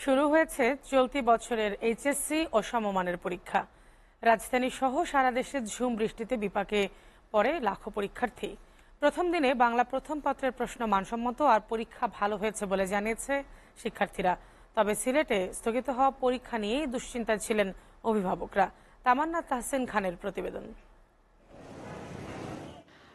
শুরু হয়েছে চলতি বছরের এইচএসসি ও সমমানের পরীক্ষা। রাজধানী সহ সারা দেশে ঝুম বৃষ্টিতে বিপাকে পড়ে লাখো পরীক্ষার্থী। প্রথম দিনে বাংলা প্রথম পত্রের প্রশ্ন মানসম্মত আর পরীক্ষা ভালো হয়েছে বলে জানিয়েছে শিক্ষার্থীরা। তবে সিলেটে স্থগিত হওয়া পরীক্ষা নিয়েই দুশ্চিন্তায় ছিলেন অভিভাবকরা। তামান্না তাহসিন খানের প্রতিবেদন।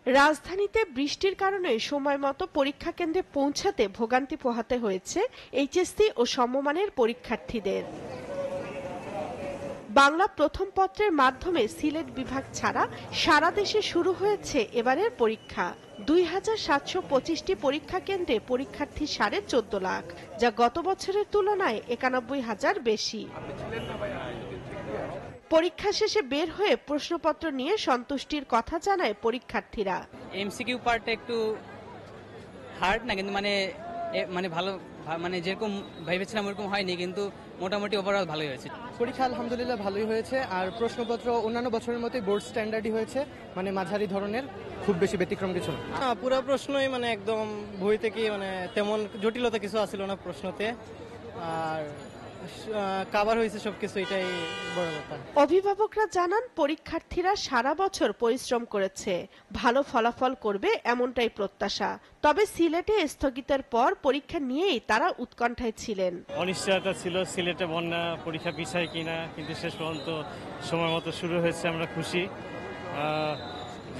রাজধানীতে বৃষ্টির কারণে সময়মতো পরীক্ষা কেন্দ্রে পৌঁছাতে ভোগান্তি পোহাতে হয়েছে এইচএসসি ও সমমানের পরীক্ষার্থীদের। বাংলা প্রথম পত্রের মাধ্যমে সিলেট বিভাগ ছাড়া সারা দেশে শুরু হয়েছে এবারের পরীক্ষা। ২,৭২৫টি পরীক্ষা কেন্দ্রে পরীক্ষার্থী ১৪.৫ লাখ, যা গত বছরের তুলনায় ৯১,০০০ বেশি। পরীক্ষা শেষে বের হয়ে প্রশ্নপত্র নিয়ে সন্তুষ্টির কথা জানায় পরীক্ষার্থীরা। এমসিকিউ পার্টটা একটু হার্ড না, কিন্তু মানে ভালো, মানে যেরকম ভেবেছিলাম ওরকম হয়নি, কিন্তু মোটামুটি ওভারঅল ভালোই হয়েছে। পরীক্ষা আলহামদুলিল্লাহ ভালোই হয়েছে, আর প্রশ্নপত্র অন্যান্য বছরের মতোই বোর্ড স্ট্যান্ডার্ডই হয়েছে, মানে মাঝারি ধরনের, খুব বেশি ব্যতিক্রম কিছু না। পুরো প্রশ্নই মানে একদম বই থেকে, মানে তেমন জটিলতা কিছু আসছিল না প্রশ্নতে, আর কভার হয়েছে সবকিছু, এটাই বড় কথা। অভিভাবকরা জানান পরীক্ষার্থীরা সারা বছর পরিশ্রম করেছে, ভালো ফলাফল করবে এমনটাই প্রত্যাশা। তবে সিলেটে স্থগিতের পর পরীক্ষা নিয়েই তারা উৎকণ্ঠায় ছিলেন। অনিশ্চয়তা ছিল সিলেটে বন্যা, পরীক্ষা পিছায় কিনা, কিন্তু শেষ পর্যন্ত সময় মতো শুরু হয়েছে, আমরা খুশি।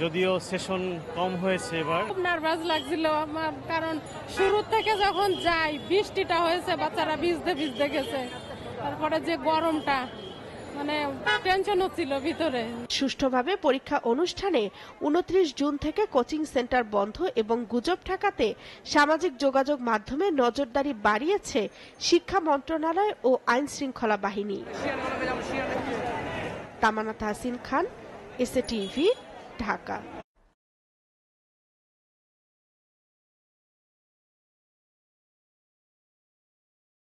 যদিও সেশন কম হয়েছে এবার। খুব নার্ভাস লাগছিল আমার, কারণ শুরু থেকে যখন যাই বৃষ্টিটা হয়েছে, বাচ্চারা ভিজতে গেছে, তারপরে যে গরমটা, মানে টেনশন হচ্ছিল ভিতরে। সুষ্ঠুভাবে পরীক্ষা অনুষ্ঠানে ২৯ জুন থেকে কোচিং সেন্টার বন্ধ এবং গুজব ঠেকাতে সামাজিক যোগাযোগ মাধ্যমে নজরদারি বাড়িয়েছে শিক্ষা মন্ত্রণালয় ও আইন শৃঙ্খলা বাহিনী। তামান্না তাহসিন খান, এসএ টিভি, ঢাকা।